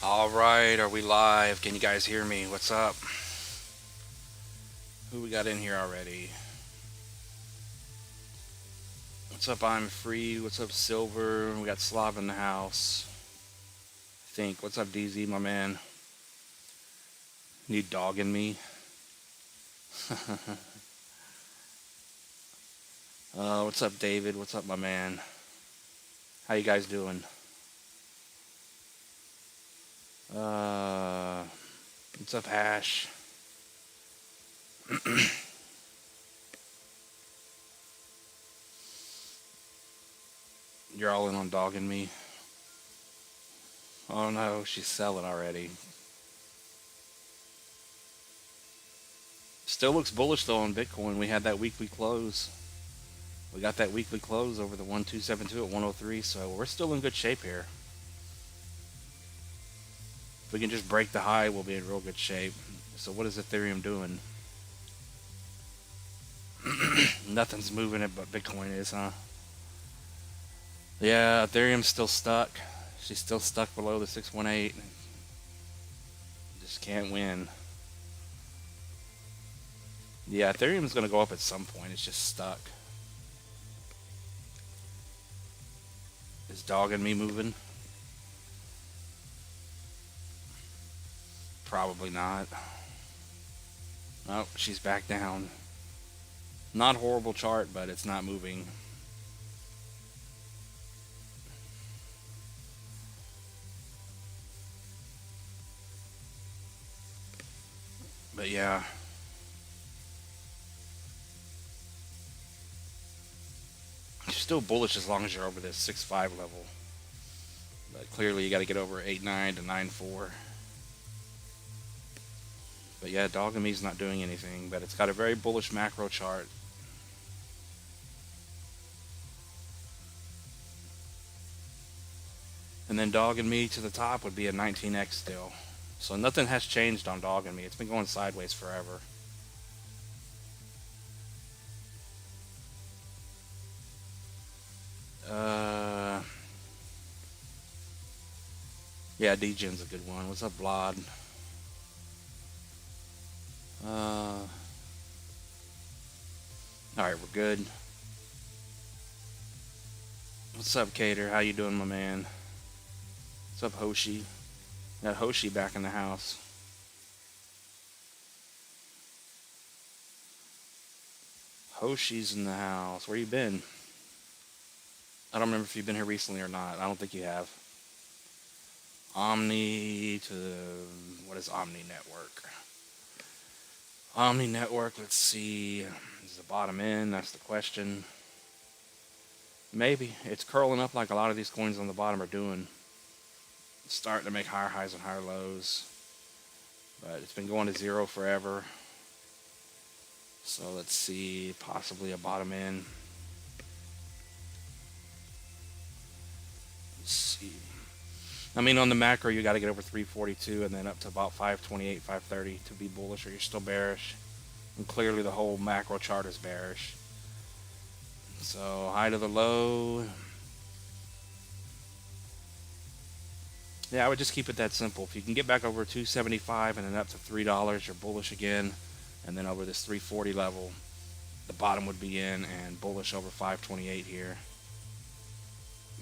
Alright, are we live? Can you guys hear me? What's up? Who we got in here already? What's up, I'm Free? What's up, Silver? We got Slav in the house. I think. What's up, DZ, my man? Need dogging me? What's up, David? What's up, my man? How you guys doing? What's up, Hash? You're all in on dogging me? Oh no, she's selling already. Still looks bullish though on Bitcoin. We had that weekly close. We got that weekly close over the 1272 at 103, so we're still in good shape here. If we can just break the high, we'll be in real good shape. So what is Ethereum doing? Nothing's moving it but Bitcoin is, huh? Yeah, Ethereum's still stuck. She's still stuck below the 618. Just can't win. Yeah, Ethereum's going to go up at some point. It's just stuck. Is dogging me moving? Probably not. Oh, she's back down. Not horrible chart, but it's not moving. But yeah. You're still bullish as long as you're over this 6.5 level. But clearly you got to get over 8.9 to 9.4. But yeah, dogging me's not doing anything, but it's got a very bullish macro chart. And then dogging me to the top would be a 19x still. So nothing has changed on dogging me. It's been going sideways forever. Yeah, Degen's a good one. What's up, Blod? Alright, we're good. What's up, Cater? How you doing, my man? What's up, Hoshi? Got Hoshi back in the house. Hoshi's in the house. Where you been? I don't remember if you've been here recently or not. I don't think you have. Omni to... What is Omni Network? Omni Network, let's see. Is the bottom in? That's the question. Maybe. It's curling up like a lot of these coins on the bottom are doing. It's starting to make higher highs and higher lows. But it's been going to zero forever. So let's see. Possibly a bottom in. Let's see. I mean, on the macro, you got to get over 342 and then up to about 528, 530 to be bullish, or you're still bearish. And clearly the whole macro chart is bearish. So high to the low. Yeah, I would just keep it that simple. If you can get back over 275 and then up to $3, you're bullish again. And then over this 340 level, the bottom would be in and bullish over 528 here.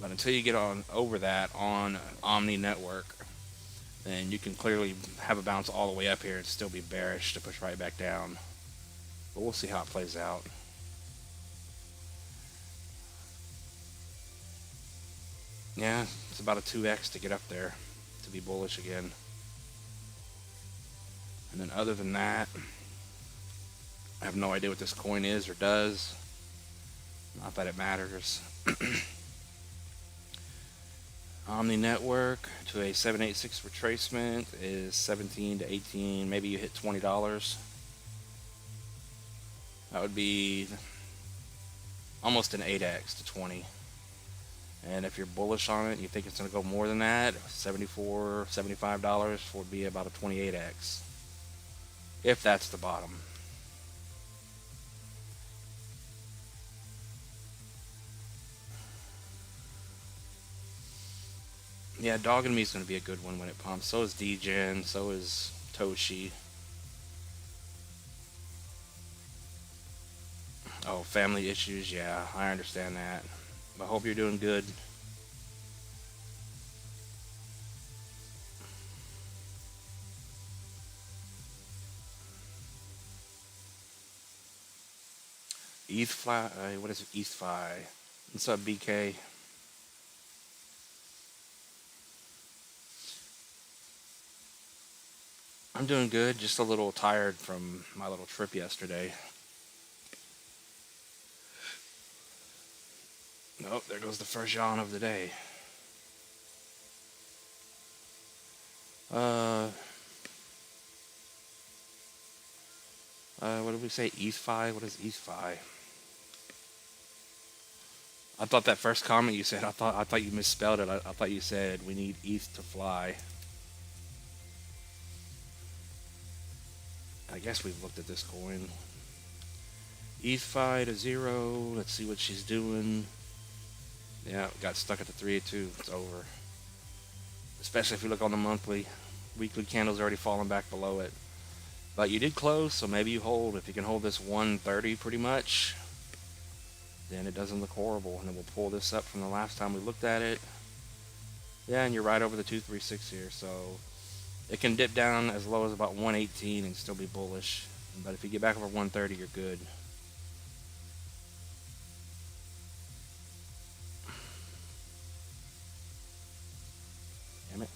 But until you get on over that on Omni Network, then you can clearly have a bounce all the way up here and still be bearish to push right back down. But we'll see how it plays out. Yeah, it's about a 2x to get up there to be bullish again. And then other than that, I have no idea what this coin is or does. Not that it matters. Omni Network to a 786 retracement is 17 to 18. Maybe you hit $20. That would be almost an 8x to 20. And if you're bullish on it and you think it's going to go more than that, $74, $75 would be about a 28x. If that's the bottom. Yeah, Dog and Me is going to be a good one when it pumps. So is DGen, so is Toshi. Oh, family issues, yeah, I understand that. I hope you're doing good. What is it? ETHFi. What's up, BK? I'm doing good, just a little tired from my little trip yesterday. Oh, there goes the first yawn of the day. Uh, what did we say? ETHFi? What is ETHFi? I thought that first comment you said, I thought you misspelled it. I thought you said we need ETH to fly. I guess we've looked at this coin. ETHFi to 0. Let's see what she's doing. Yeah, got stuck at the 382. It's over. Especially if you look on the monthly. Weekly candle's already fallen back below it. But you did close, so maybe you hold. If you can hold this 130 pretty much, then it doesn't look horrible. And then we'll pull this up from the last time we looked at it. Yeah, and you're right over the 236 here. So it can dip down as low as about 118 and still be bullish. But if you get back over 130, you're good. Damn it.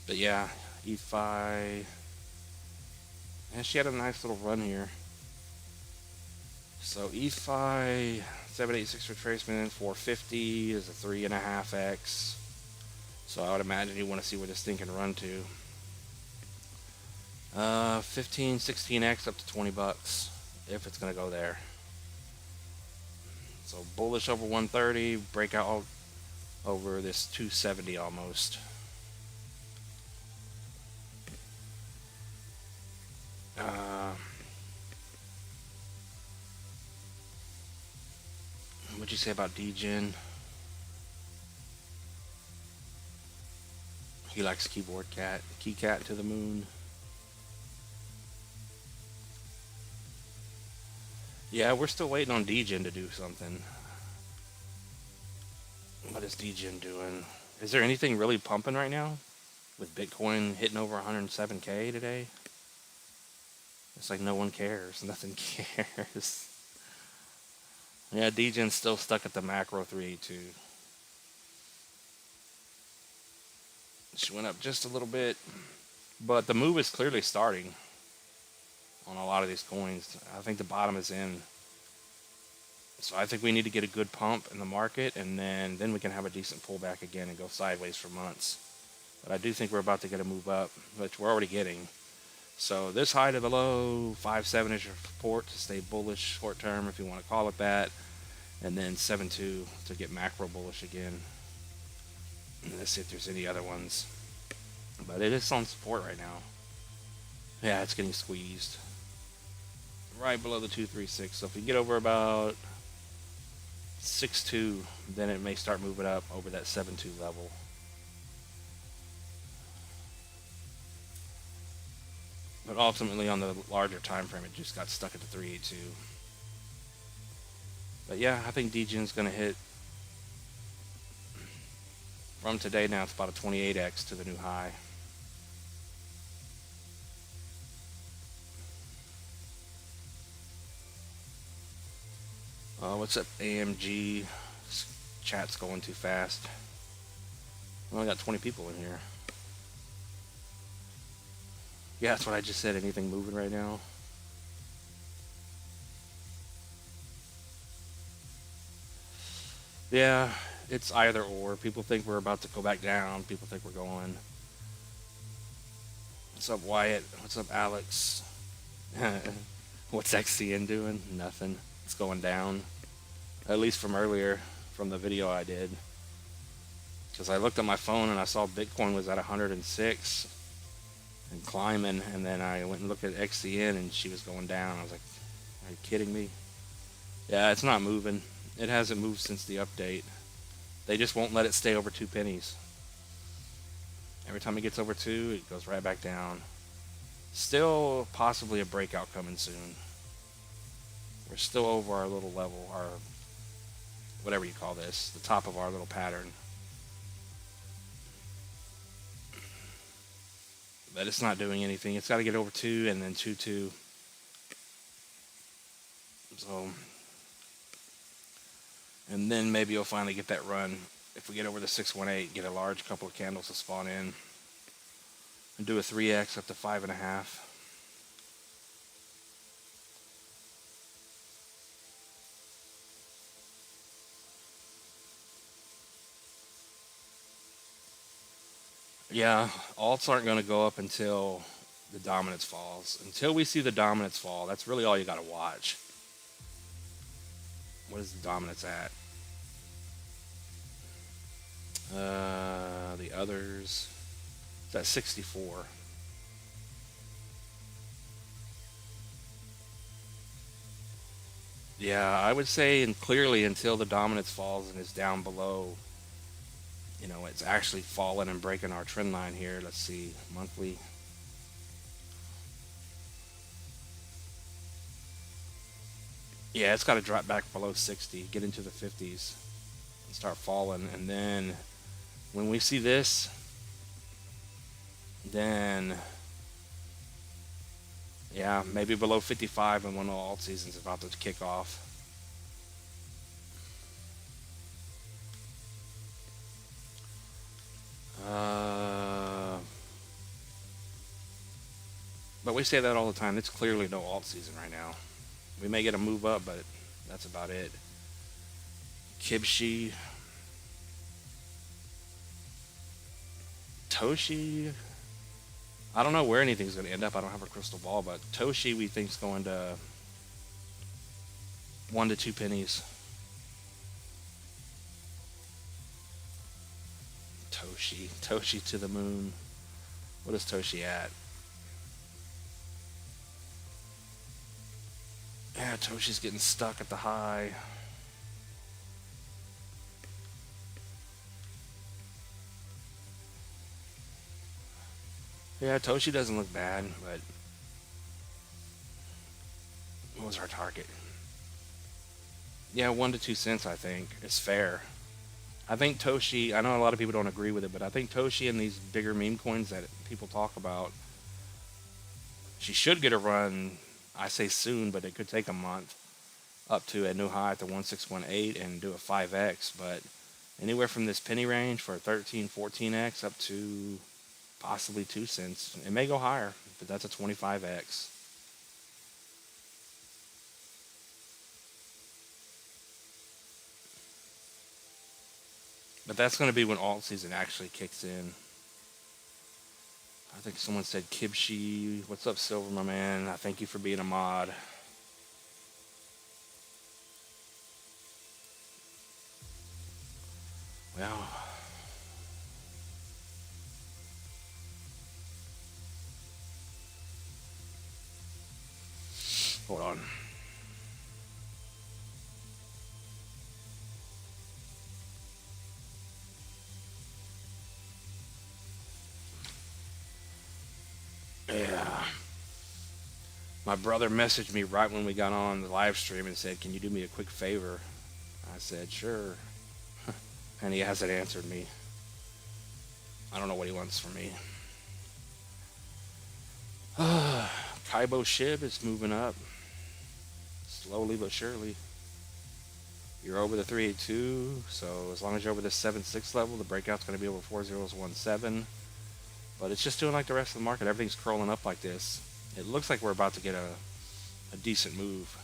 But yeah, E5. And she had a nice little run here. So E5, 786 retracement, 450 is a 3.5x. So I would imagine you want to see where this thing can run to. 15, 16x up to 20 bucks if it's going to go there. So bullish over 130, breakout over this 270 almost. What'd you say about DGen? He likes keyboard cat, key cat to the moon. Yeah, we're still waiting on DGen to do something. What is DGen doing? Is there anything really pumping right now? With Bitcoin hitting over 107K today? It's like no one cares. Nothing cares. Yeah, DGen's still stuck at the macro 382. She went up just a little bit. But the move is clearly starting on a lot of these coins. I think the bottom is in. So I think we need to get a good pump in the market, and then we can have a decent pullback again and go sideways for months. But I do think we're about to get a move up, which we're already getting. So this high to the low, 5.7 is your support to stay bullish short term, if you want to call it that. And then 7.2 to get macro bullish again. Let's see if there's any other ones. But it is on support right now. Yeah, it's getting squeezed. Right below the 236. So if we get over about 6.2, then it may start moving up over that 7.2 level. But ultimately on the larger time frame, it just got stuck at the 382. But yeah, I think DGen's going to hit, from today now, it's about a 28x to the new high. What's up, AMG? This chat's going too fast. We only got 20 people in here. Yeah, that's what I just said. Anything moving right now? Yeah, it's either or. People think we're about to go back down. People think we're going. What's up, Wyatt? What's up, Alex? What's XCN doing? Nothing. It's going down. At least from earlier, from the video I did. Because I looked at my phone and I saw Bitcoin was at 106. and climbing, and then I went and looked at XCN and she was going down. I was like, are you kidding me? Yeah, it's not moving. It hasn't moved since the update. They just won't let it stay over 2 pennies. Every time it gets over 2, it goes right back down. Still possibly a breakout coming soon. We're still over our little level, our whatever you call this, the top of our little pattern. But it's not doing anything. It's got to get over 2 and then 2. So, and then maybe you'll finally get that run. If we get over the 618, get a large couple of candles to spawn in, and do a 3x up to 5.5. Yeah, alts aren't going to go up until the dominance falls. Until we see the dominance fall, that's really all you got to watch. What is the dominance at? The others, it's at 64. Yeah, I would say, and clearly until the dominance falls and is down below, it's actually falling and breaking our trend line here. Let's see, monthly. Yeah, it's got to drop back below 60, get into the 50s, and start falling. And then when we see this, then yeah, maybe below 55 and when the alt season's about to kick off. But we say that all the time. It's clearly no alt season right now. We may get a move up, but that's about it. Kibshi. Toshi. I don't know where anything's going to end up. I don't have a crystal ball, but Toshi we think's going to 1 to 2 pennies. Toshi to the moon. What is Toshi at? Yeah, Toshi's getting stuck at the high. Yeah, Toshi doesn't look bad, but what was our target? Yeah, 1 to 2 cents, I think. It's fair. I think Toshi, I know a lot of people don't agree with it, but I think Toshi and these bigger meme coins that people talk about, she should get a run, I say soon, but it could take a month, up to a new high at the 1618 and do a 5x. But anywhere from this penny range for 13, 14x up to possibly 2 cents. It may go higher, but that's a 25x. But that's going to be when alt season actually kicks in. I think someone said Kibshi. What's up, Silver, my man? I thank you for being a mod. Well, hold on. Yeah. My brother messaged me right when we got on the live stream and said, "Can you do me a quick favor?" I said, "Sure." And he hasn't answered me. I don't know what he wants from me. Kaibo Shib is moving up. Slowly but surely. You're over the 382, so as long as you're over the 7.6 level, the breakout's going to be over 4017. But it's just doing like the rest of the market. Everything's curling up like this. It looks like we're about to get a decent move.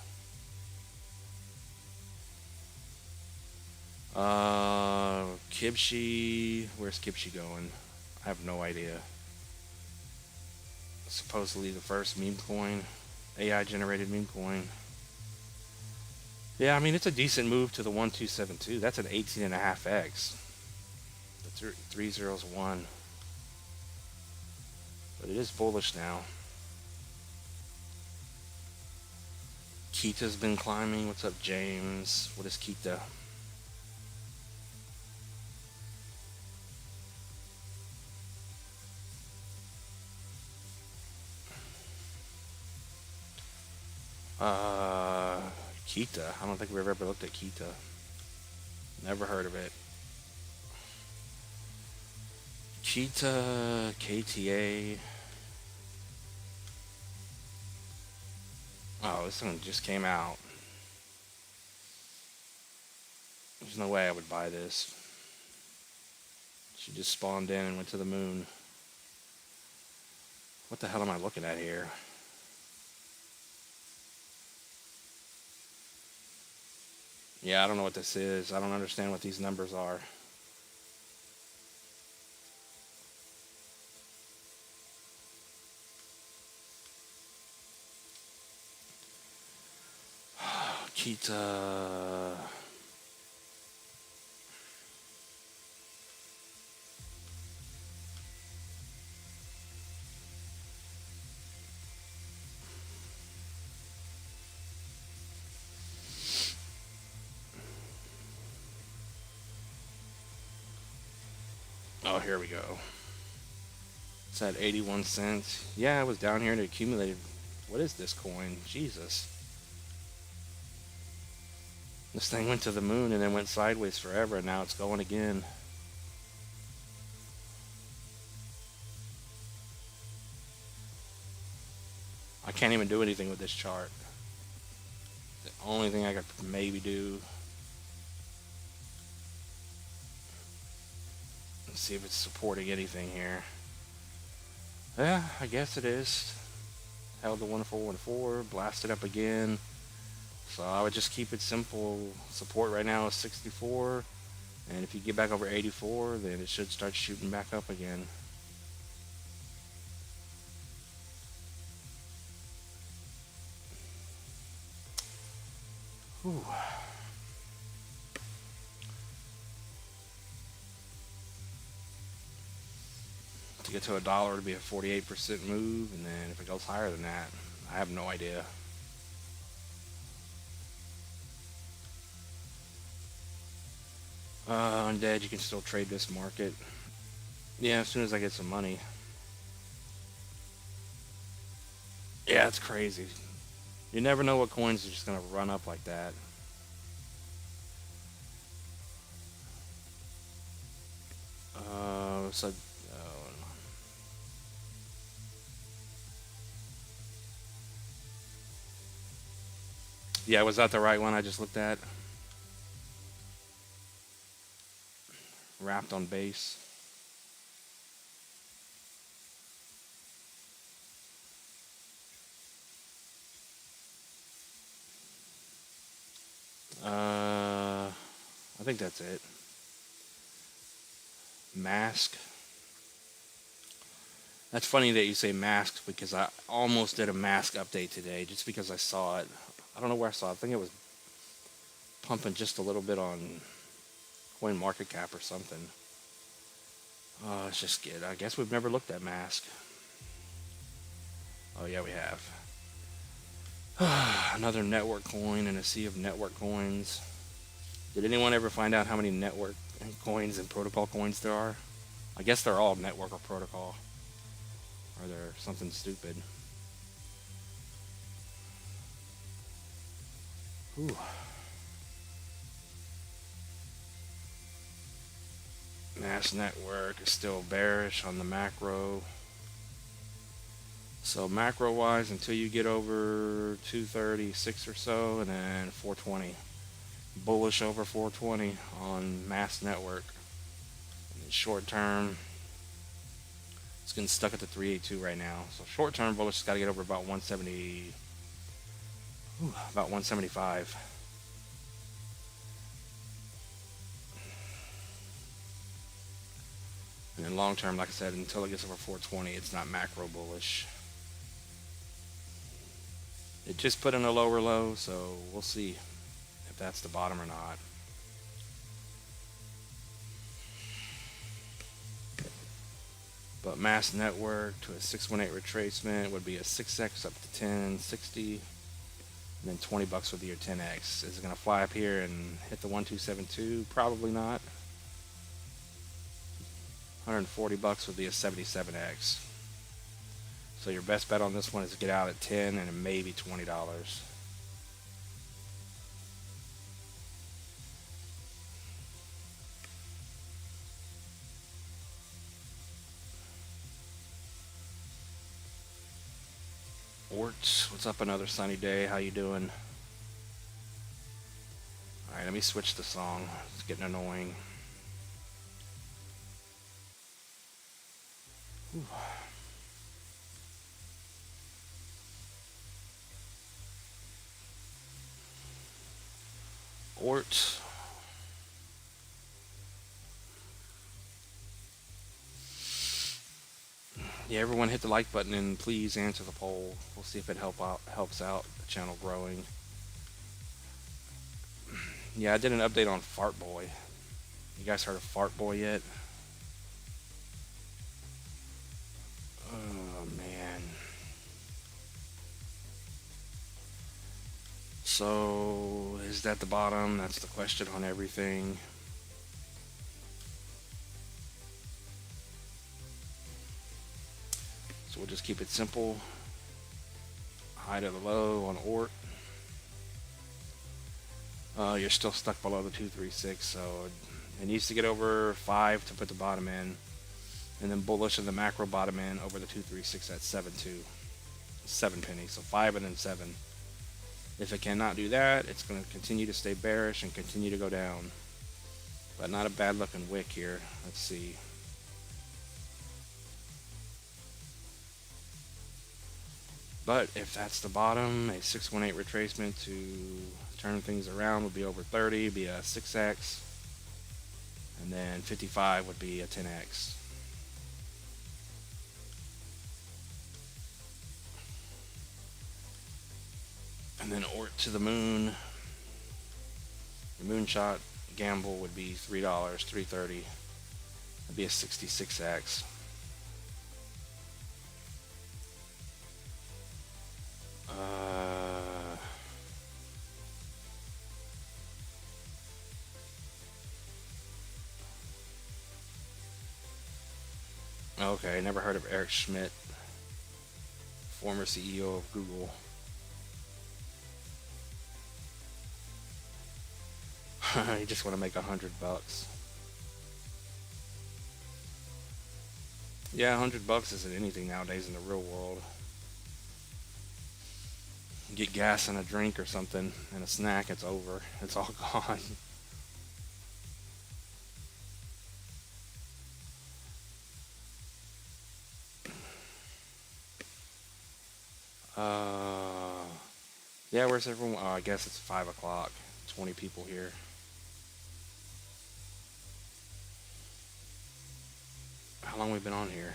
Kibshi, where's Kibshi going? I have no idea. Supposedly the first meme coin, AI generated meme coin. Yeah, I mean, it's a decent move to the 1272. That's an 18.5x. The 301. But it is bullish now. Kita's been climbing. What's up, James? What is Kita? Kita. I don't think we've ever looked at Kita. Never heard of it. Kita, KTA. Oh, this one just came out. There's no way I would buy this. She just spawned in and went to the moon. What the hell am I looking at here? Yeah, I don't know what this is. I don't understand what these numbers are. Kita. Oh, here we go. It's at 81 cents. Yeah, I was down here and it accumulated. What is this coin? Jesus. This thing went to the moon and then went sideways forever, and now it's going again. I can't even do anything with this chart. The only thing I could maybe do, let's see if it's supporting anything here. Yeah, I guess it is. Held the 1414, blasted up again. So I would just keep it simple. Support right now is 64, and if you get back over 84, then it should start shooting back up again. Whew. To get to $1, it'd be a 48% move, and then if it goes higher than that, I have no idea. Undead, you can still trade this market. Yeah, as soon as I get some money. Yeah, it's crazy. You never know what coins are just gonna run up like that. Yeah, was that the right one I just looked at? Wrapped on base. I think that's it. Mask. That's funny that you say masks, because I almost did a mask update today just because I saw it. I don't know where I saw it. I think it was pumping just a little bit on Coin Market Cap or something. Oh, it's just good. I guess we've never looked at mask. Oh yeah, we have. Another network coin in a sea of network coins. Did anyone ever find out how many network coins and protocol coins there are? I guess they're all network or protocol. Or they're something stupid. Ooh. Mass network is still bearish on the macro. So macro wise, until you get over 236 or so, and then 420. Bullish over 420 on mass network. And then short term, it's getting stuck at the 382 right now. So short term bullish has got to get over about 170, about 175. And then long term, like I said, until it gets over 420, it's not macro bullish. It just put in a lower low, so we'll see if that's the bottom or not. But mass network to a 618 retracement would be a 6x up to 1060, and then 20 bucks would be your 10x. Is it going to fly up here and hit the 1272? Probably not. 140 bucks would be a 77x. So your best bet on this one is to get out at 10 and maybe $20. Ort, what's up? Another sunny day. How you doing? All right, let me switch the song. It's getting annoying. Whew. Ort. Yeah, everyone hit the like button and please answer the poll. We'll see if it helps out the channel growing. Yeah, I did an update on Fart Boy. You guys heard of Fart Boy yet? Oh man. So is that the bottom? That's the question on everything. So we'll just keep it simple. High to the low on Ort. You're still stuck below the 236, so it needs to get over 5 to put the bottom in. And then bullish in the macro bottom in over the 236 at 7.2. 7 pennies, so 5 and then 7. If it cannot do that, it's going to continue to stay bearish and continue to go down. But not a bad looking wick here. Let's see. But if that's the bottom, a 618 retracement to turn things around would be over 30, be a 6x. And then 55 would be a 10x. And then Ort to the moon. The moonshot gamble would be $3, $3.30. That'd be a 66x. Okay, never heard of Eric Schmidt, former CEO of Google. You just want to make $100. Yeah, $100 isn't anything nowadays in the real world. Get gas and a drink or something and a snack, it's over. It's all gone. Yeah, where's everyone? Oh, I guess it's 5 o'clock. 20 people here. How long have we been on here?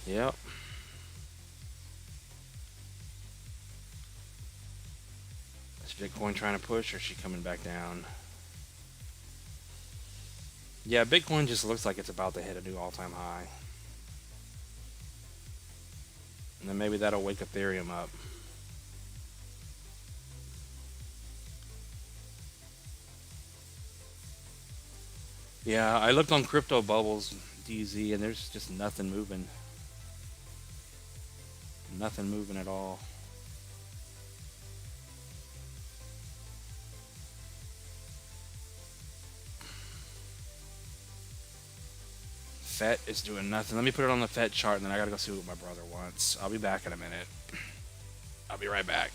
Yep. Is Bitcoin trying to push or is she coming back down? Yeah, Bitcoin just looks like it's about to hit a new all-time high. And then maybe that'll wake Ethereum up. Yeah, I looked on Crypto Bubbles DZ and there's just nothing moving. Nothing moving at all. FET is doing nothing. Let me put it on the FET chart and then I gotta go see what my brother wants. I'll be back in a minute. I'll be right back.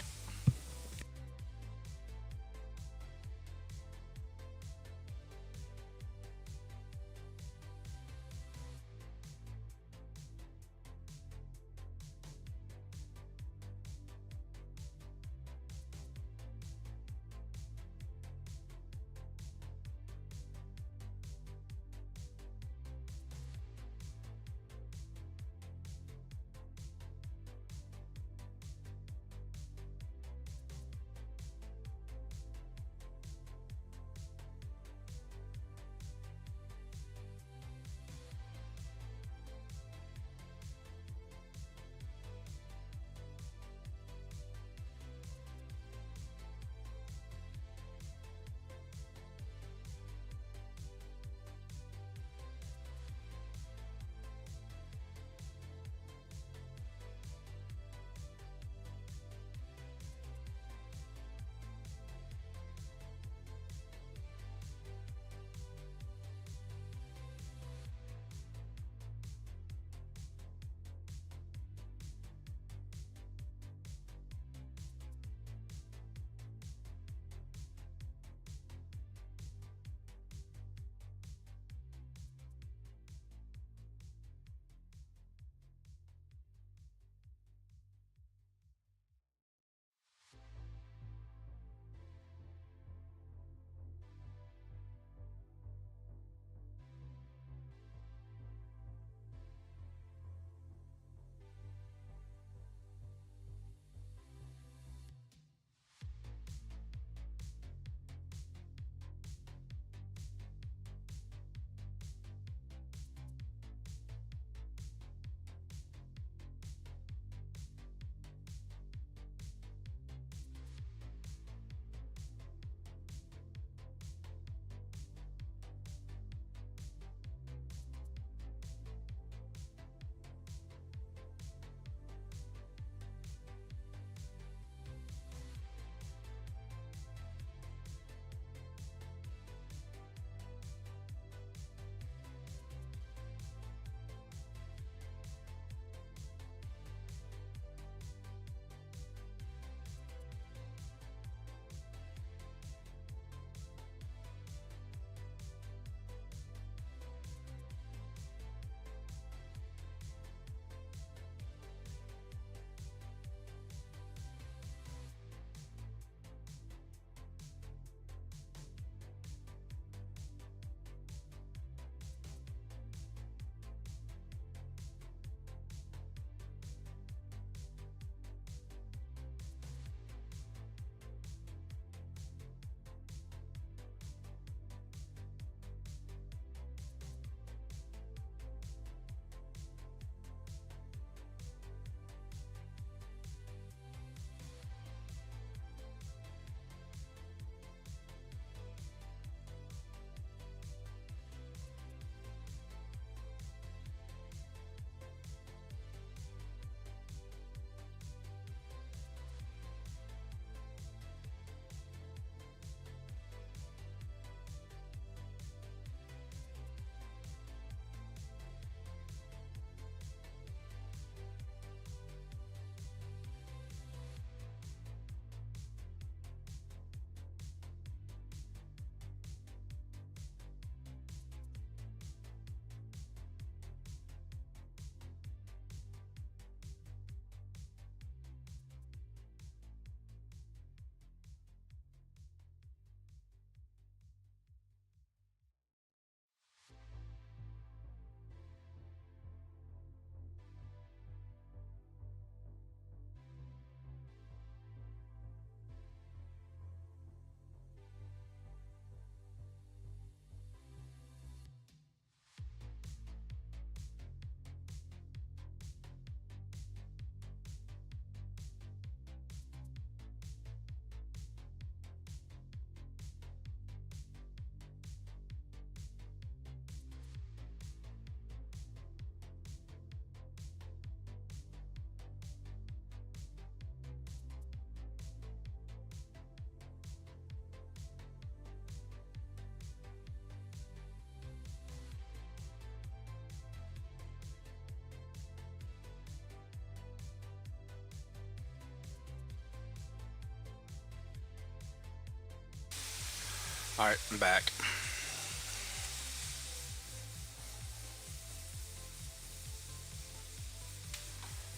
Alright, I'm back.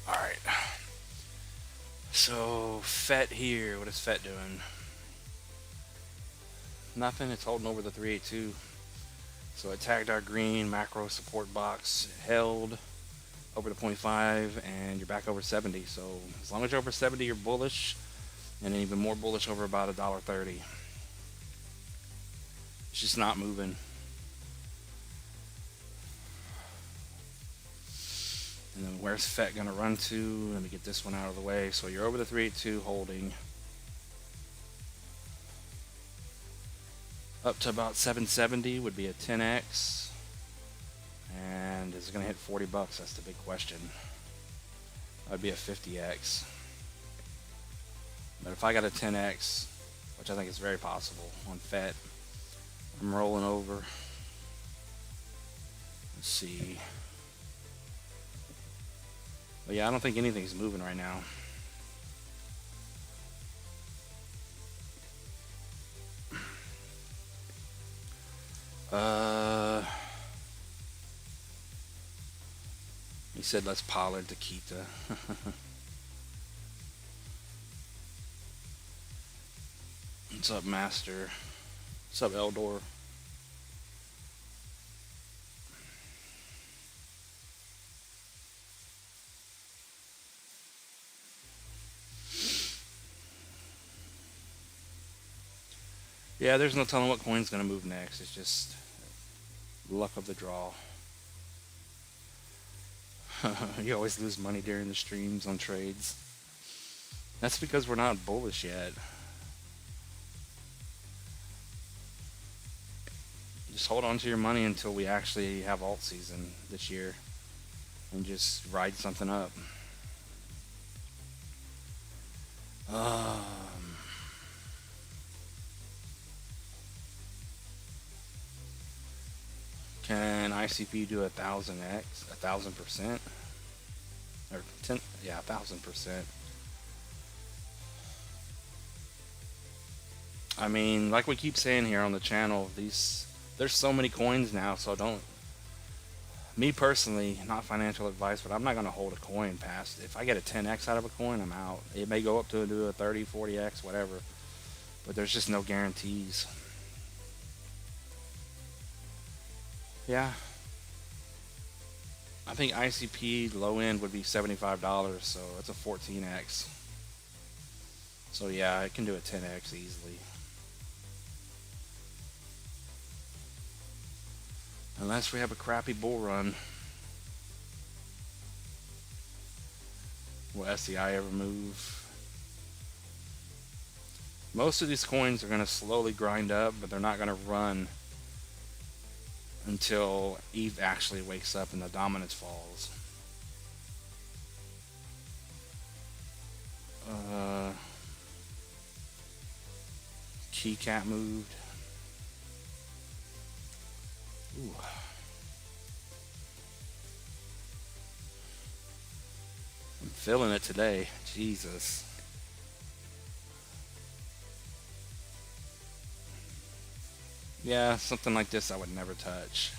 Alright. So, FET here. What is FET doing? Nothing. It's holding over the 382. So it tagged our green macro support box, held over the 0.5, and you're back over 70. So as long as you're over 70, you're bullish, and then even more bullish over about $1.30. It's just not moving. And then where's FET going to run to? Let me get this one out of the way. So you're over the 382 holding. Up to about 770 would be a 10x. And is it going to hit 40 bucks? That's the big question. That would be a 50x. But if I got a 10x, which I think is very possible on FET, I'm rolling over. Let's see. But yeah, I don't think anything's moving right now. He said let's Pollard Takita. What's up, Master? What's up, Eldor? Yeah, there's no telling what coin's gonna move next. It's just luck of the draw. You always lose money during the streams on trades. That's because we're not bullish yet. Just hold on to your money until we actually have alt season this year and just ride something up. Can ICP do 1000x, 1000%, or 10? Yeah, 1000%. I mean, like we keep saying here on the channel, there's so many coins now, so don't. Me personally, not financial advice, but I'm not gonna hold a coin past. If I get a 10x out of a coin, I'm out. It may go up to do a 30, 40x, whatever, but there's just no guarantees. Yeah, I think ICP low end would be $75, so it's a 14x. So yeah, it can do a 10x easily. Unless we have a crappy bull run. Will SEI ever move? Most of these coins are going to slowly grind up, but they're not going to run until ETH actually wakes up and the dominance falls. Keycat moved. Ooh. I'm feeling it today. Jesus. Yeah, something like this I would never touch.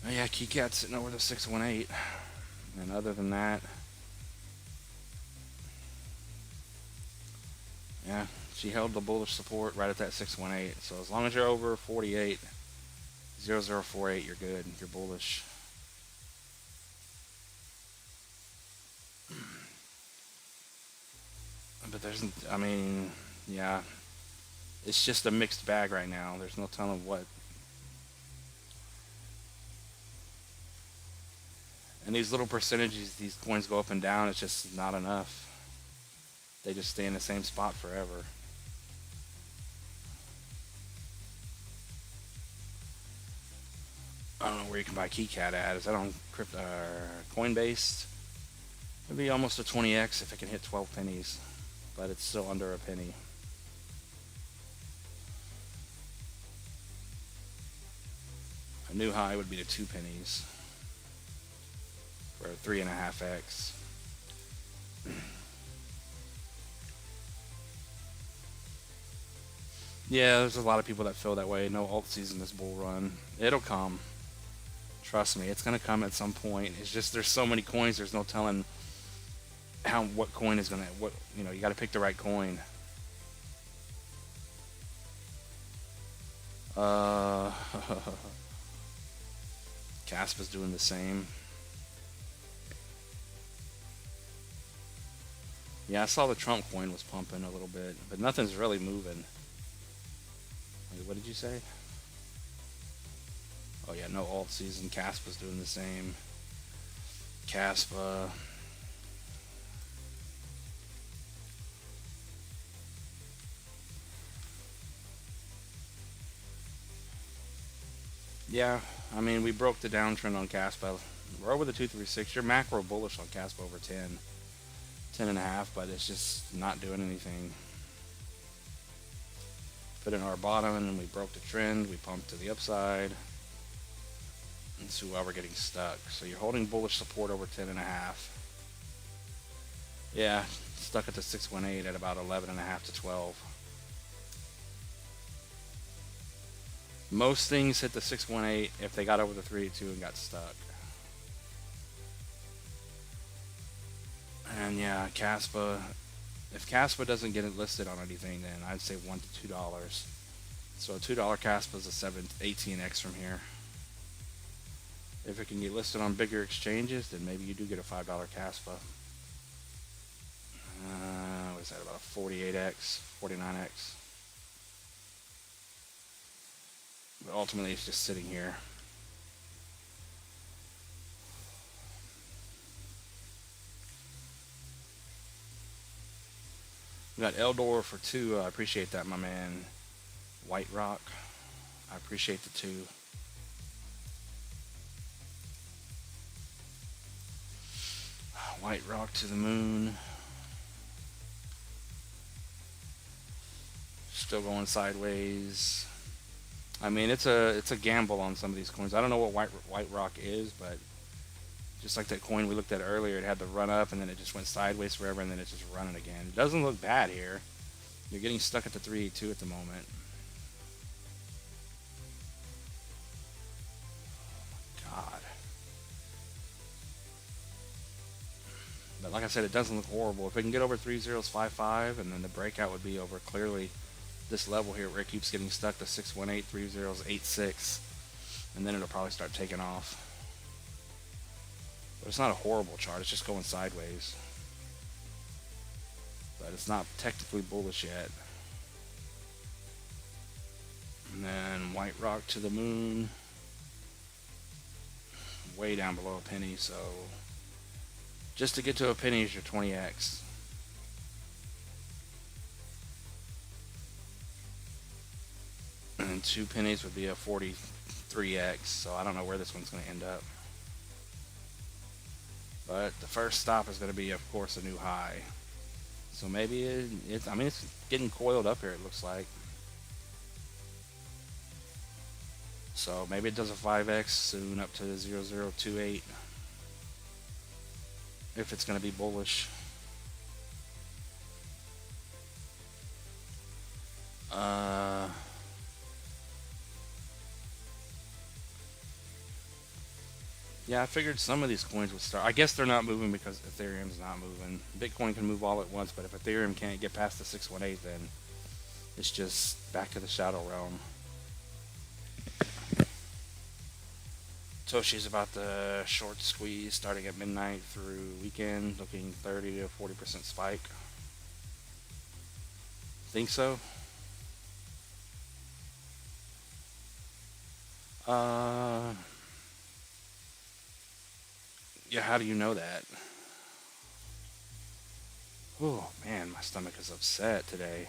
Oh yeah, Keycat's sitting over the 618. And other than that, yeah, she held the bullish support right at that 618. So as long as you're over 48, 0048, you're good. You're bullish. But there's, I mean, yeah, it's just a mixed bag right now. There's no telling what. And these little percentages, these coins go up and down, it's just not enough. They just stay in the same spot forever. I don't know where you can buy Keycat at. Is that on Coinbase? It'd be almost a 20x if it can hit 12 pennies, but it's still under a penny. A new high would be the 2 pennies for a 3.5x. Yeah, there's a lot of people that feel that way. No alt season this bull run. It'll come. Trust me, it's gonna come at some point. It's just there's so many coins. There's no telling what coin is gonna what. You know, you got to pick the right coin. Uh, Casp is doing the same. Yeah, I saw the Trump coin was pumping a little bit, but nothing's really moving. Wait, what did you say? Oh yeah, no alt season. Casp is doing the same. Casp. Yeah, I mean we broke the downtrend on Caspa. We're over the 236. You're macro bullish on Caspa over 10, 10 and a half, but it's just not doing anything. Put in our bottom and then we broke the trend. We pumped to the upside. And see why we're getting stuck. So you're holding bullish support over 10 and a half. Yeah, stuck at the 618 at about 11 and a half to 12. Most things hit the 618 if they got over the 382 and got stuck. And yeah, Caspa, if Caspa doesn't get it listed on anything, then I'd say $1 to $2. So a $2 Caspa is a 18x from here. If it can get listed on bigger exchanges, then maybe you do get a $5 Caspa. What is that, about a 48x, 49x? But ultimately, it's just sitting here. We got Eldor for 2. I appreciate that, my man. White Rock. I appreciate the 2. White Rock to the moon. Still going sideways. I mean, it's a gamble on some of these coins. I don't know what White Rock is, but just like that coin we looked at earlier, it had the run up and then it just went sideways forever and then it's just running again. It doesn't look bad here. You're getting stuck at the 382 at the moment. Oh my God. But like I said, it doesn't look horrible. If it can get over 3055, and then the breakout would be over clearly this level here where it keeps getting stuck to 618, 3086, and then it'll probably start taking off. But it's not a horrible chart. It's just going sideways. But it's not technically bullish yet. And then White Rock to the moon. Way down below a penny, so just to get to a penny is your 20x. And 2 pennies would be a 43x, so I don't know where this one's going to end up. But the first stop is going to be, of course, a new high. So maybe it's getting coiled up here, it looks like. So maybe it does a 5x soon up to 0028. If it's going to be bullish. Yeah, I figured some of these coins would start. I guess they're not moving because Ethereum's not moving. Bitcoin can move all at once, but if Ethereum can't get past the 618, then it's just back to the shadow realm. Toshi's about the short squeeze starting at midnight through weekend, looking 30 to 40% spike. Think so? Yeah, how do you know that? Oh man, my stomach is upset today.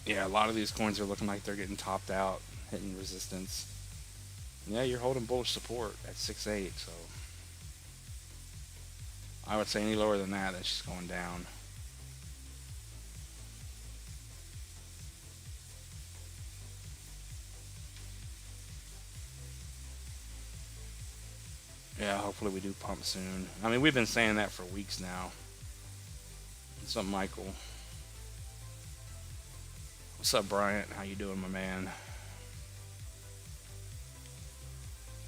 Yeah, a lot of these coins are looking like they're getting topped out, hitting resistance. Yeah, you're holding bullish support at 6.8, so I would say any lower than that, that's just going down. Yeah, hopefully we do pump soon. I mean, we've been saying that for weeks now. What's up, Michael? What's up, Bryant? How you doing, my man?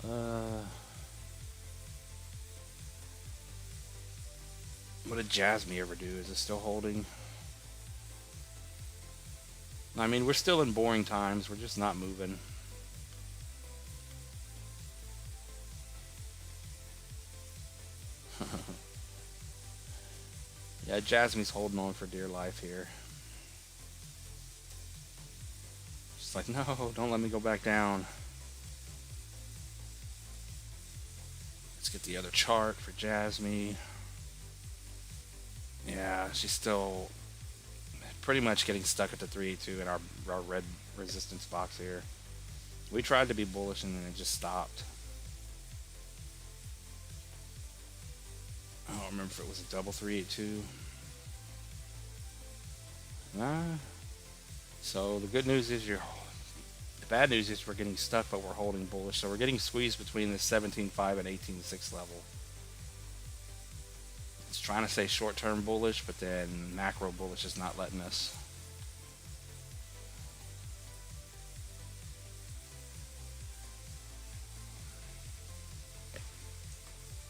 Uh, what did Jasmine ever do? Is it still holding? I mean, we're still in boring times. We're just not moving. Yeah, Jasmine's holding on for dear life here. She's like, no, don't let me go back down. Let's get the other chart for Jasmine. Yeah, she's still pretty much getting stuck at the 382 in our red resistance box here. We tried to be bullish and then it just stopped. I don't remember if it was a double 382. Nah. So the good news is the bad news is we're getting stuck, but we're holding bullish. So we're getting squeezed between the 17.5 and 18.6 level. It's trying to say short-term bullish, but then macro bullish is not letting us.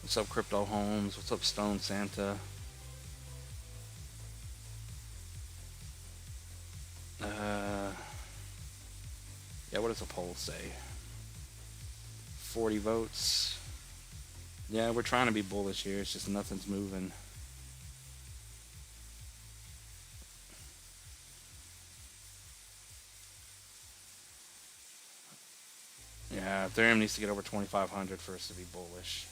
What's up, Crypto Holmes? What's up, Stone Santa? Yeah, what does the poll say? 40 votes. Yeah, we're trying to be bullish here. It's just nothing's moving. Yeah, Ethereum needs to get over 2,500 for us to be bullish.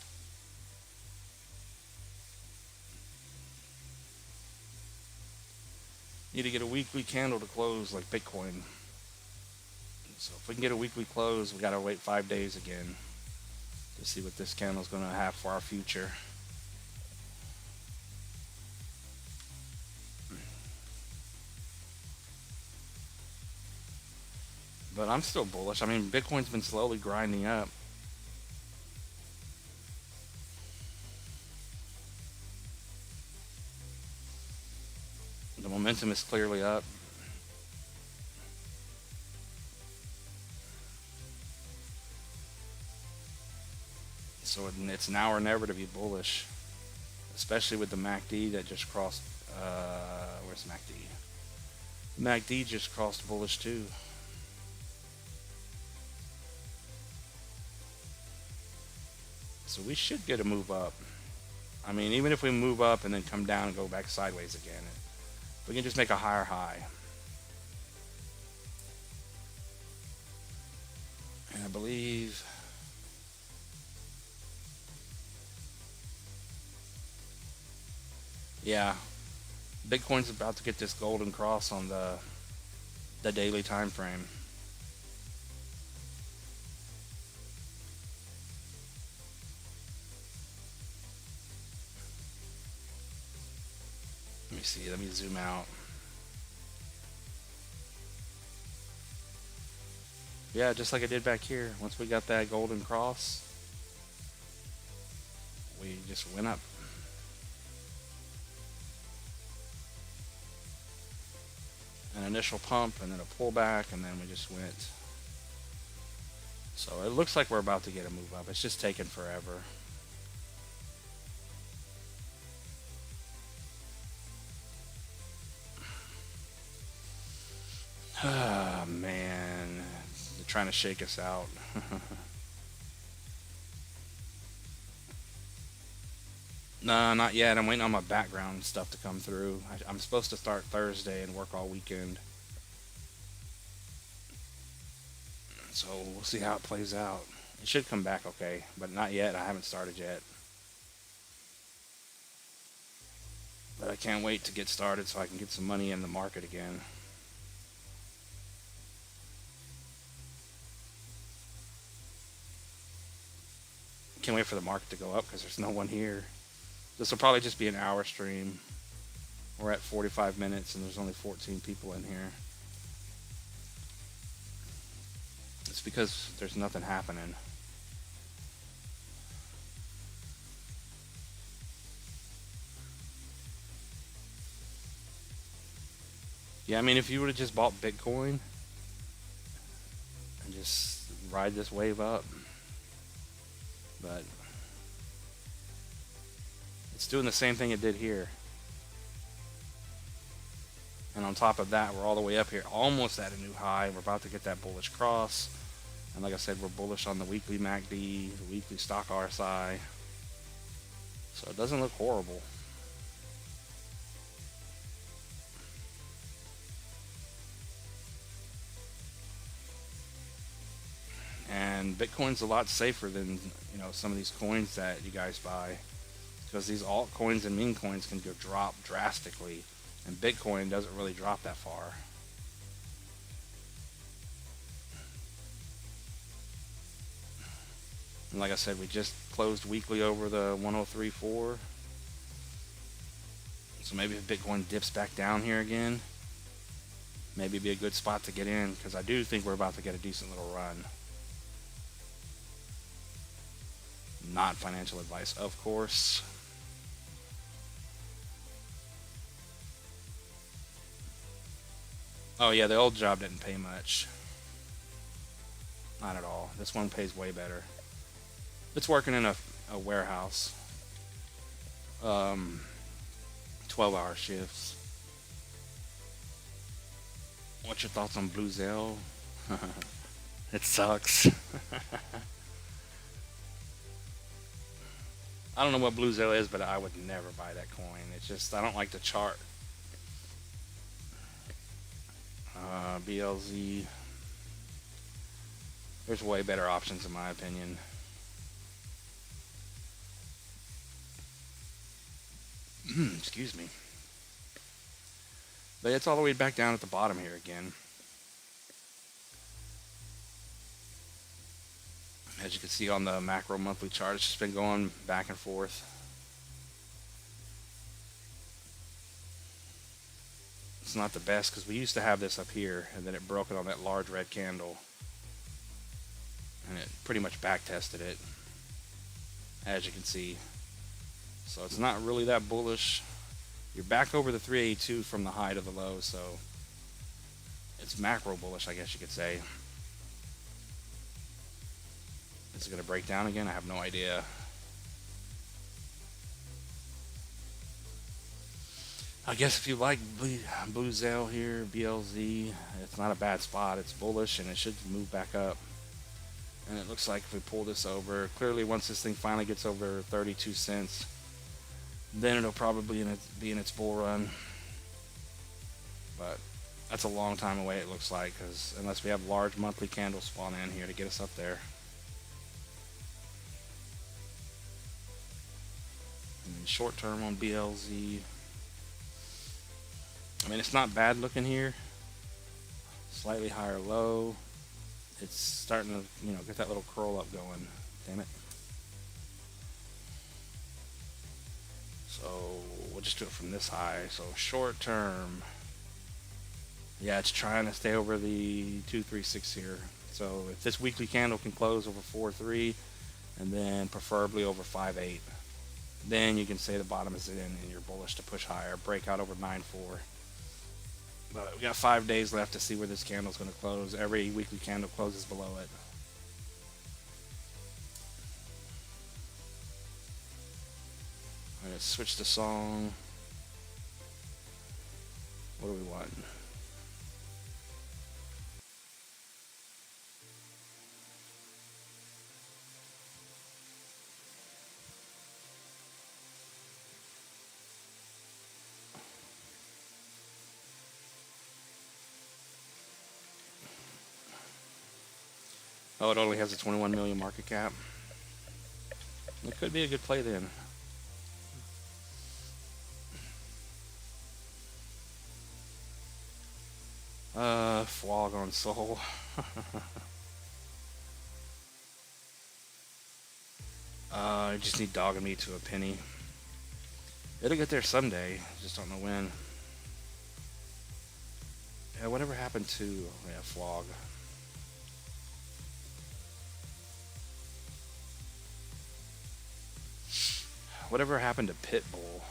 Need to get a weekly candle to close like Bitcoin. So if we can get a weekly close, we gotta wait 5 days again to see what this candle's gonna have for our future. But I'm still bullish. I mean, Bitcoin's been slowly grinding up. The momentum is clearly up. So it's now or never to be bullish, especially with the MACD that just crossed. Where's MACD? MACD just crossed bullish too. So we should get a move up. I mean, even if we move up and then come down and go back sideways again, we can just make a higher high. And I believe yeah, Bitcoin's about to get this golden cross on the daily time frame. Let me see. Let me zoom out. Yeah, just like I did back here. Once we got that golden cross, we just went up. An initial pump and then a pullback, and then we just went. So it looks like we're about to get a move up. It's just taking forever. Ah, man. They're trying to shake us out. No, not yet. I'm waiting on my background stuff to come through. I'm supposed to start Thursday and work all weekend. So we'll see how it plays out. It should come back okay, but not yet. I haven't started yet. But I can't wait to get started so I can get some money in the market again. Can't wait for the market to go up because there's no one here. This will probably just be an hour stream. We're at 45 minutes and there's only 14 people in here. It's because there's nothing happening. Yeah, I mean, if you would have just bought Bitcoin and just ride this wave up, but it's doing the same thing it did here. And on top of that, we're all the way up here, almost at a new high. We're about to get that bullish cross. And like I said, we're bullish on the weekly MACD, the weekly stock RSI. So it doesn't look horrible. And Bitcoin's a lot safer than, some of these coins that you guys buy, because these altcoins and meme coins can go drop drastically, and Bitcoin doesn't really drop that far. And like I said, we just closed weekly over the 103.4. So maybe if Bitcoin dips back down here again, maybe it'd be a good spot to get in, because I do think we're about to get a decent little run. Not financial advice, of course. Oh yeah, the old job didn't pay much. Not at all. This one pays way better. It's working in a warehouse. 12-hour shifts. What's your thoughts on Blue Zell? It sucks. I don't know what Blue Zell is, but I would never buy that coin. It's just, I don't like the chart. BLZ. There's way better options in my opinion. Excuse me. But it's all the way back down at the bottom here again. As you can see on the macro monthly chart, it's just been going back and forth. It's not the best because we used to have this up here, and then it broke it on that large red candle. And it pretty much back tested it, as you can see. So it's not really that bullish. You're back over the 382 from the high to the low, so it's macro bullish, I guess you could say. Is it going to break down again? I have no idea. I guess if you like Blue Zell here, BLZ, it's not a bad spot. It's bullish and it should move back up. And it looks like if we pull this over, clearly once this thing finally gets over 32 cents, then it'll probably be in its bull run. But that's a long time away, it looks like, because unless we have large monthly candles spawn in here to get us up there. And short term on BLZ, I mean, it's not bad looking here. Slightly higher low. It's starting to, get that little curl up going. Damn it. So we'll just do it from this high. So short term, yeah, it's trying to stay over the 236 here. So if this weekly candle can close over 4.3 and then preferably over 5.8, then you can say the bottom is in and you're bullish to push higher. Break out over 9.4. But we got 5 days left to see where this candle's going to close. Every weekly candle closes below it. I'm going to switch the song. What do we want? Oh, it only has a 21 million market cap. It could be a good play then. Flog on Soul. I just need Dog and Me to a penny. It'll get there someday. Just don't know when. Yeah, whatever happened to Flog? Whatever happened to Pitbull?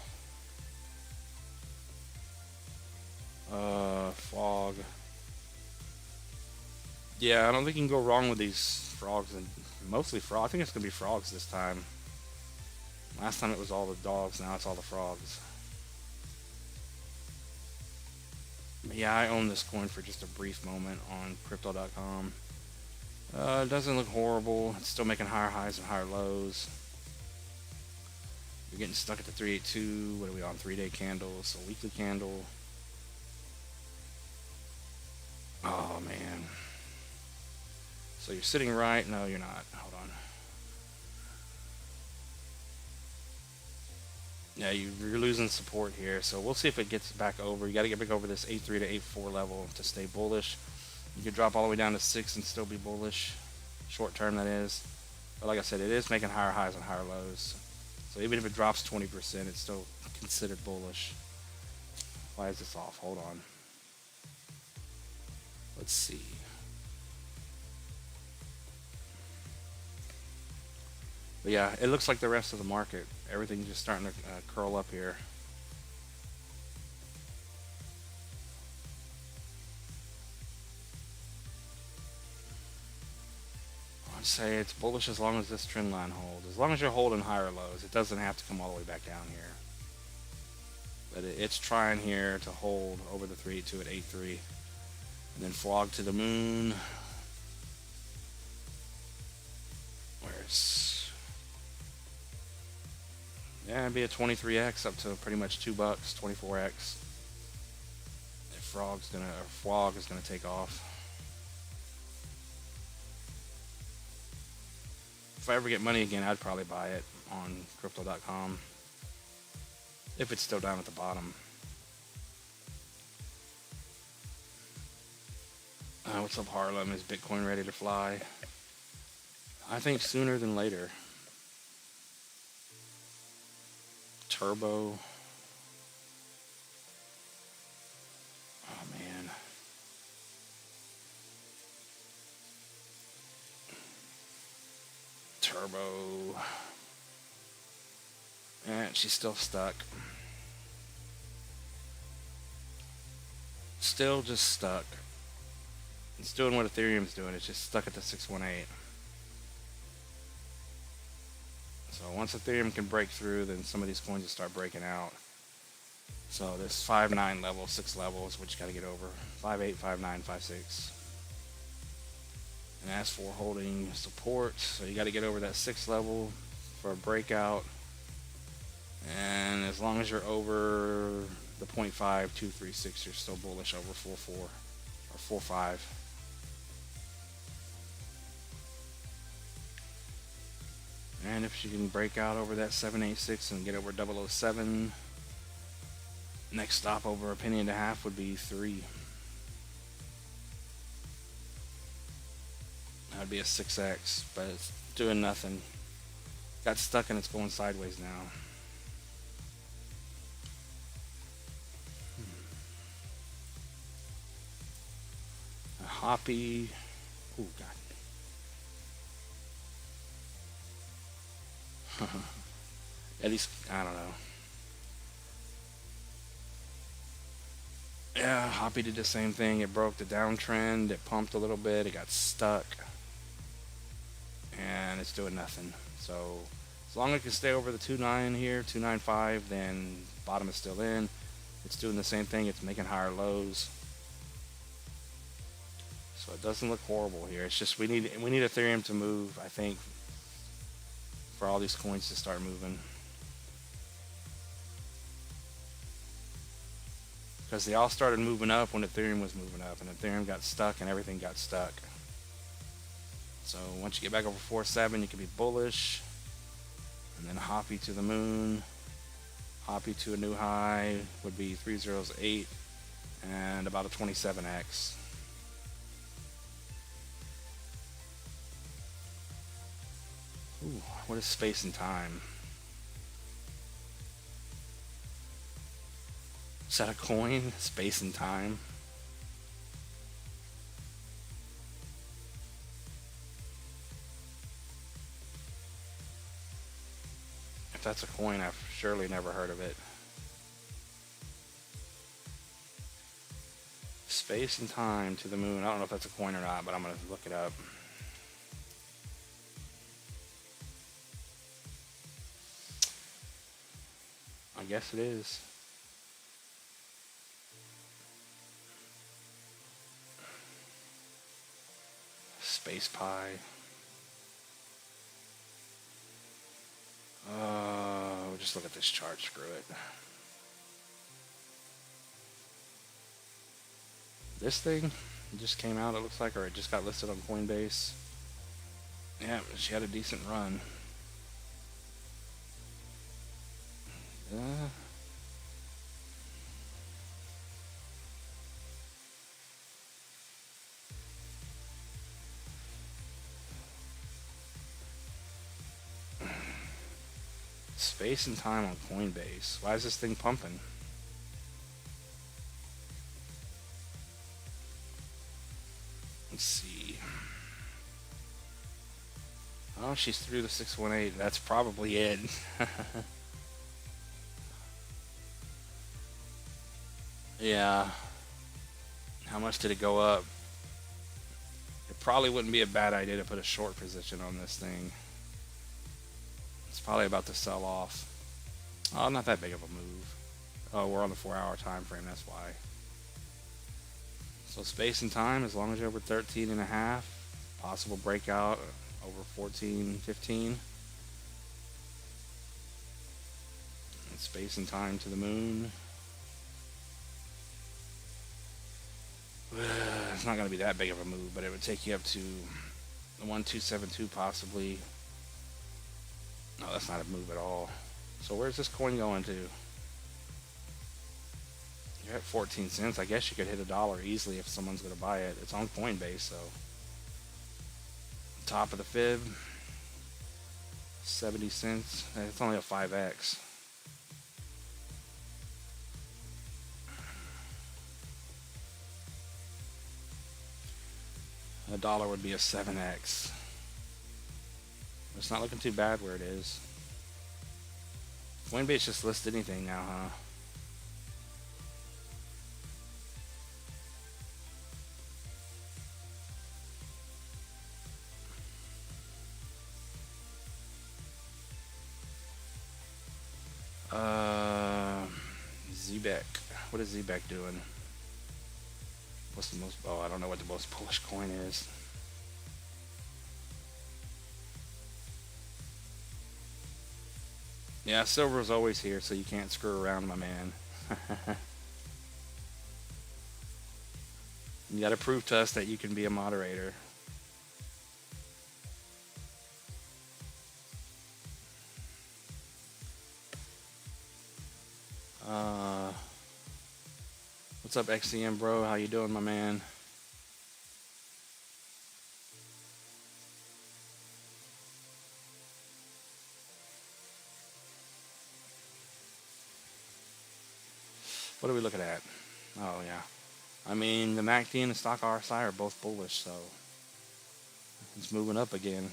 Yeah, I don't think you can go wrong with these frogs, and mostly frog. I think it's gonna be frogs this time. Last time it was all the dogs, now it's all the frogs. But yeah, I own this coin for just a brief moment on crypto.com. It doesn't look horrible. It's still making higher highs and higher lows. You're getting stuck at the 382. What are we on? 3-day candles, a weekly candle. Oh man. So you're sitting right? No, you're not. Hold on. Yeah, you're losing support here. So we'll see if it gets back over. You got to get back over this 8.3 to 8.4 level to stay bullish. You could drop all the way down to 6 and still be bullish. Short term, that is. But like I said, it is making higher highs and higher lows. So even if it drops 20%, it's still considered bullish. Why is this off? Hold on. Let's see. But yeah, it looks like the rest of the market. Everything's just starting to curl up here. I'd say it's bullish as long as this trend line holds. As long as you're holding higher lows, it doesn't have to come all the way back down here. But it's trying here to hold over the 382 at 8.3. And then frog to the moon. Where's... Yeah, it'd be a 23x up to pretty much $2, 24x. If frog is gonna take off. If I ever get money again, I'd probably buy it on crypto.com. If it's still down at the bottom. What's up, Harlem? Is Bitcoin ready to fly? I think sooner than later. Turbo. Oh man. Turbo. And she's still stuck. Still just stuck. It's doing what Ethereum's doing. It's just stuck at the 618. So once Ethereum can break through, then some of these coins will start breaking out. So this 5.9 level, 6 levels, which you got to get over. 5.8, 5.9, 5.6. And as for holding support, so you got to get over that 6 level for a breakout. And as long as you're over the 0.5236, you're still bullish over 4.4 or 4.5. And if she can break out over that 786 and get over 007, next stop over a penny and a half would be 3. That would be a 6x, but it's doing nothing. Got stuck and it's going sideways now. A Hoppy. Oh God. At least, I don't know. Yeah, Hoppy did the same thing. It broke the downtrend. It pumped a little bit. It got stuck. And it's doing nothing. So as long as it can stay over the 2.9 here, 2.95, then bottom is still in. It's doing the same thing. It's making higher lows. So it doesn't look horrible here. It's just we need Ethereum to move, I think, for all these coins to start moving. Because they all started moving up when Ethereum was moving up, and Ethereum got stuck and everything got stuck. So once you get back over 4.7, you can be bullish. And then Hoppy to the moon. Hoppy to a new high would be 308 and about a 27x. Ooh, what is space and time? Is that a coin? Space and time? If that's a coin, I've surely never heard of it. Space and time to the moon. I don't know if that's a coin or not, but I'm going to look it up. I guess it is. Space pie. Just look at this chart. Screw it. This thing just came out, it looks like, or it just got listed on Coinbase. Yeah, she had a decent run. Space and time on Coinbase. Why is this thing pumping? Let's see. Oh, she's through the 618. That's probably it. Yeah. How much did it go up? It probably wouldn't be a bad idea to put a short position on this thing. It's probably about to sell off. Oh, not that big of a move. Oh, we're on the 4-hour time frame, that's why. So space and time, as long as you're over 13.5, possible breakout over 14, 15. And space and time to the moon. It's not going to be that big of a move, but it would take you up to the 1272 possibly. No, that's not a move at all. So where's this coin going to? You're at 14 cents. I guess you could hit $1 easily if someone's going to buy it. It's on Coinbase, so. Top of the fib, 70 cents. It's only a 5x. $1 would be a 7x. It's not looking too bad where it is. Coinbase just lists anything now, huh? ZBEC. What is ZBEC doing? What's the most? Oh, I don't know what the most bullish coin is. Yeah, silver is always here, so you can't screw around, my man. You got to prove to us that you can be a moderator. What's up, XCM bro? How you doing, my man? What are we looking at? Oh, yeah. I mean, the MACD and the stock RSI are both bullish, so it's moving up again.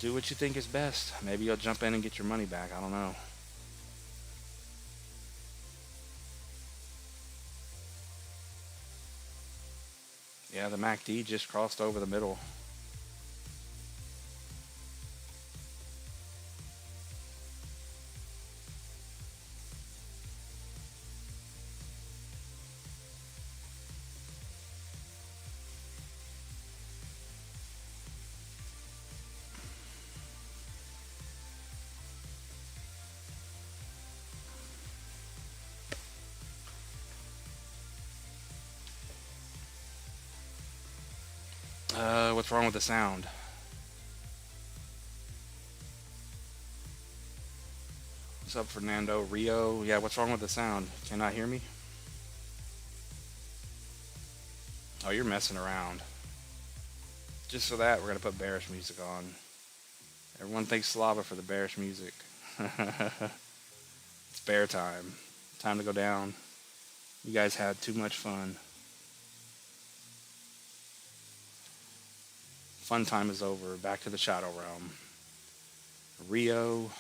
Do what you think is best. Maybe you'll jump in and get your money back. I don't know. Yeah, the MACD just crossed over the middle. What's wrong with the sound? What's up, Fernando? Rio? Yeah, what's wrong with the sound? Cannot hear me? Oh, you're messing around. Just for that, we're going to put bearish music on. Everyone thanks Slava for the bearish music. It's bear time. Time to go down. You guys had too much fun. Fun time is over. Back to the shadow realm. Rio.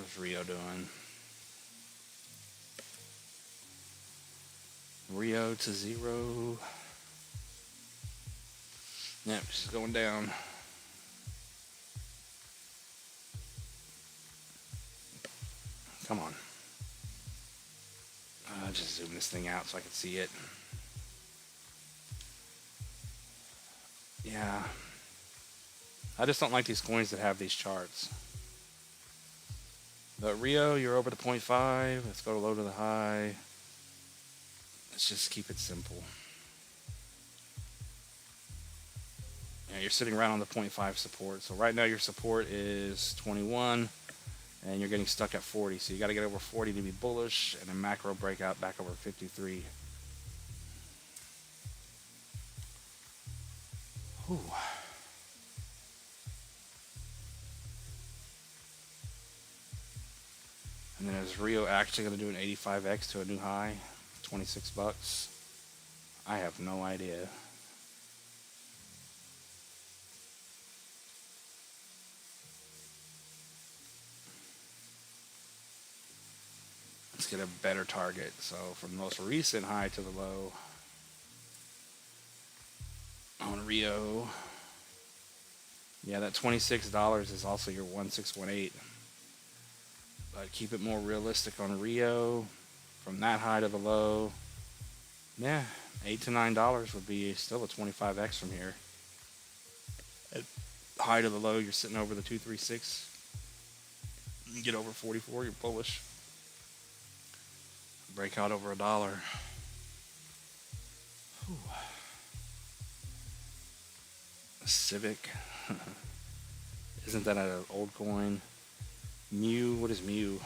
How's Rio doing? Rio to 0. Yep, she's going down. Come on. Just zoom this thing out so I can see it. Yeah. I just don't like these coins that have these charts. But Rio, you're over the 0.5. Let's go to low to the high. Let's just keep it simple. Yeah, you're sitting right on the 0.5 support. So right now your support is 21, and you're getting stuck at 40. So you got to get over 40 to be bullish, and then macro breakout back over 53. Whew. And then is Rio actually going to do an 85x to a new high? 26 bucks? I have no idea. Let's get a better target. So from the most recent high to the low on Rio. Yeah, that $26 is also your 1618. But keep it more realistic on Rio. From that high to the low, yeah, $8 to $9 would be still a 25x from here. At high to the low, you're sitting over the 236. You get over 44, you're bullish. Breakout over $1. Whew. Civic. Isn't that an old coin? Mew, what is Mew?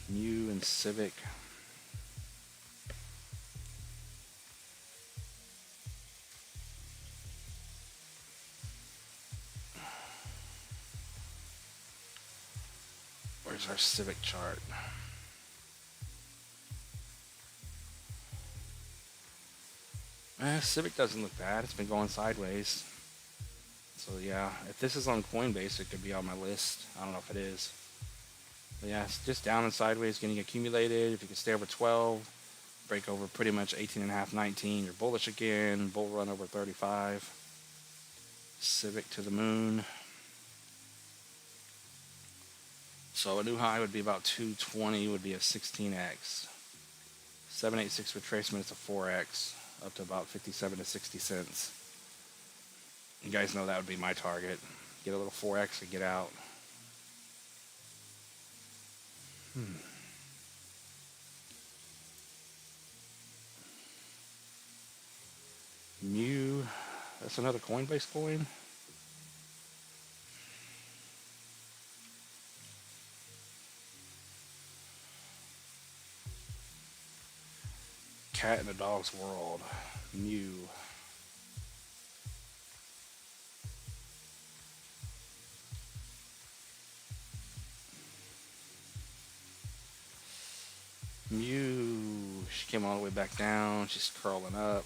Mew and Civic. Where's our Civic chart? Civic doesn't look bad. It's been going sideways. So yeah, if this is on Coinbase, it could be on my list. I don't know if it is. But yeah, it's just down and sideways getting accumulated. If you can stay over 12, break over pretty much 18.5, 19, you're bullish again. Bull run over 35. Civic to the moon. So a new high would be about 220, would be a 16x. 786 retracement is a 4x, up to about 57 to 60 cents. You guys know that would be my target. Get a little 4x and get out. Mew, that's another Coinbase coin. Cat in the dog's world. Mew. Mew, she came all the way back down. She's curling up.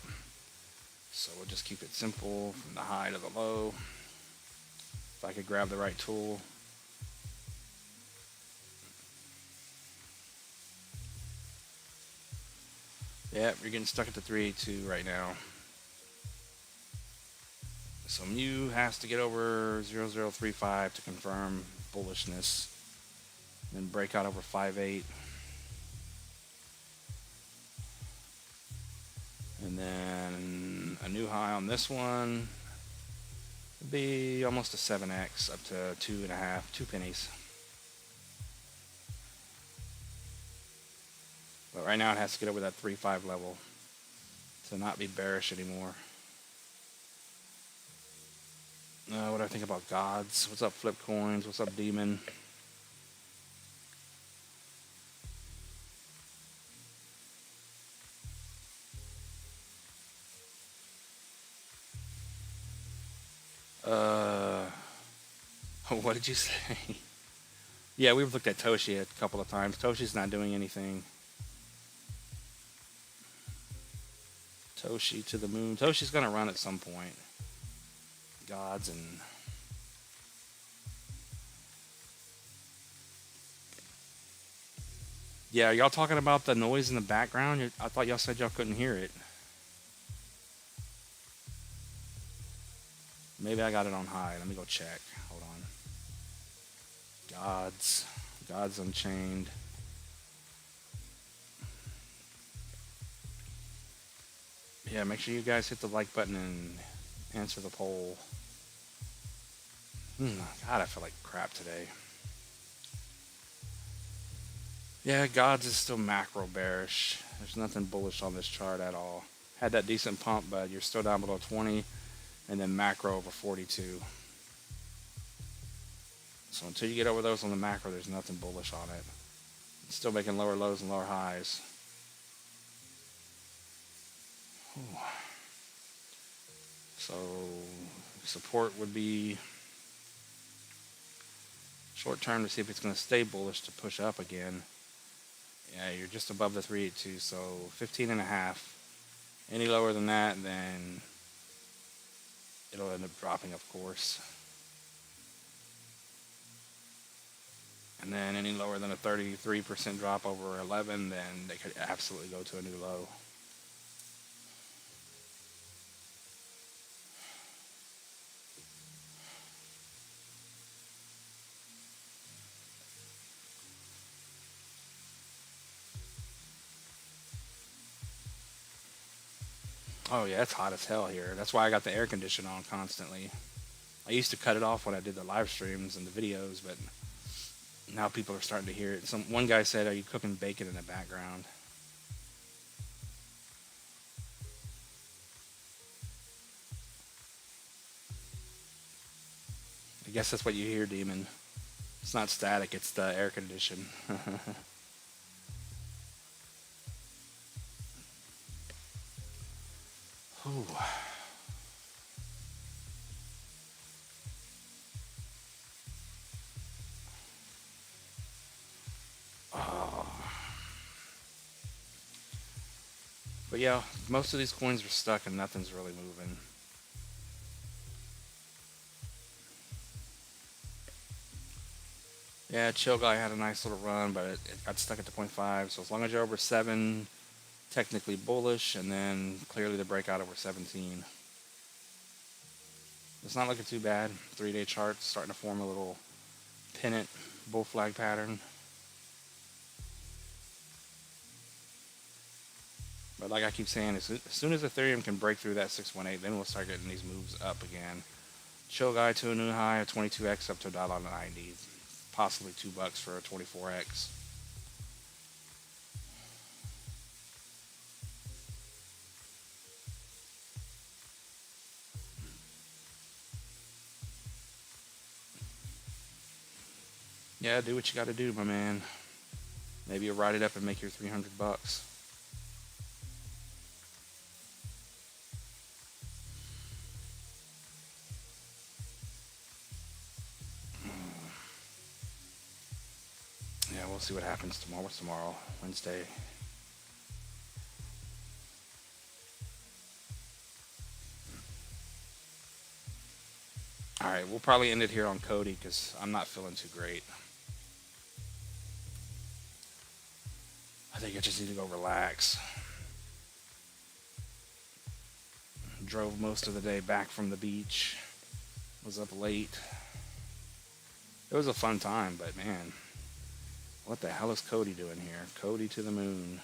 So we'll just keep it simple from the high to the low. If I could grab the right tool. Yeah, you're getting stuck at the 382 right now. So Mew has to get over 0035 to confirm bullishness. Then break out over 58. And then a new high on this one would be almost a 7x, up to 2.5, 2 pennies. But right now it has to get over that 3.5 level to not be bearish anymore. What do I think about gods? What's up, Flip Coins? What's up, Demon? What did you say? Yeah, we've looked at Toshi a couple of times. Toshi's not doing anything. Toshi to the moon. Toshi's going to run at some point. Gods and Yeah, y'all talking about the noise in the background? I thought y'all said y'all couldn't hear it. Maybe I got it on high. Let me go check. Hold on. Gods. Gods Unchained. Yeah, make sure you guys hit the like button and answer the poll. God, I feel like crap today. Yeah, Gods is still macro bearish. There's nothing bullish on this chart at all. Had that decent pump, but you're still down below 20, and then macro over 42. So until you get over those on the macro, there's nothing bullish on it. It's still making lower lows and lower highs. Ooh. So support would be short term to see if it's going to stay bullish to push up again. Yeah, you're just above the 382, so 15 and a half. Any lower than that, then it'll end up dropping, of course. And then any lower than a 33% drop over 11, then they could absolutely go to a new low. Oh yeah, it's hot as hell here. That's why I got the air conditioner on constantly. I used to cut it off when I did the live streams and the videos, but now people are starting to hear it. One guy said, "Are you cooking bacon in the background?" I guess that's what you hear, Demon. It's not static, it's the air condition. Ooh. Oh. But yeah, most of these coins are stuck and nothing's really moving. Yeah, Chill Guy had a nice little run, but it got stuck at the 0.5. So as long as you're over 7, technically bullish, and then clearly the breakout over 17. It's not looking too bad. 3-day chart starting to form a little pennant bull flag pattern. But like I keep saying, as soon as Ethereum can break through that 618, then we'll start getting these moves up again. Chill Guy to a new high of 22x up to $1.90. Possibly $2 for a 24x. Yeah, do what you got to do, my man. Maybe you'll ride it up and make your $300. Yeah, we'll see what happens tomorrow. What's tomorrow? Wednesday. All right, we'll probably end it here on Cody because I'm not feeling too great. I think I just need to go relax. Drove most of the day back from the beach. Was up late. It was a fun time, but man, what the hell is Cody doing here? Cody to the moon.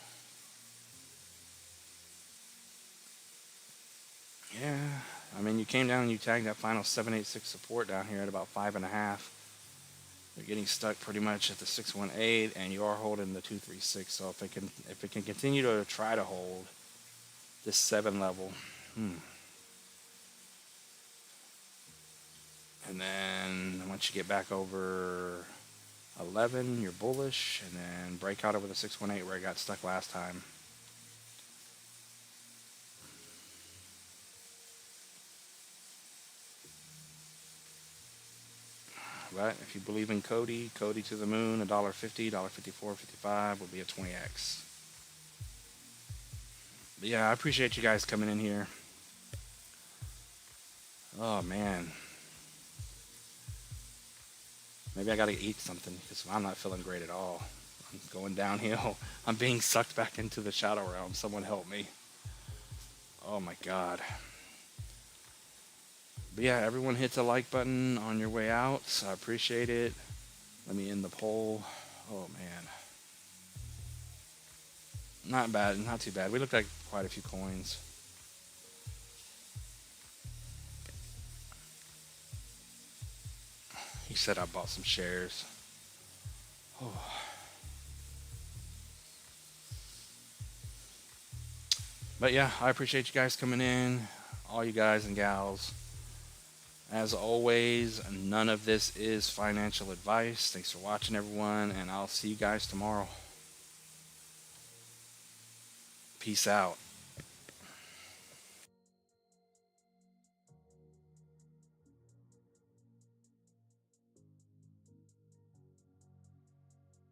Yeah, I mean, you came down and you tagged that final 786 support down here at about 5.5. You're getting stuck pretty much at the 618, and you are holding the 236. So if it can continue to try to hold this 7 level, and then once you get back over 11, you're bullish, and then break out over the 618 where it got stuck last time. But if you believe in Cody to the moon, $1.50, $1.54, 55 will be a 20x. But yeah, I appreciate you guys coming in here. Oh man, maybe I gotta eat something because I'm not feeling great at all. I'm going downhill. I'm being sucked back into the shadow realm. Someone help me. Oh my god. But yeah, everyone hit the like button on your way out. So I appreciate it. Let me end the poll. Oh man. Not bad. Not too bad. We looked at quite a few coins. He said I bought some shares. Oh. But yeah, I appreciate you guys coming in. All you guys and gals. As always, none of this is financial advice. Thanks for watching, everyone, and I'll see you guys tomorrow. Peace out.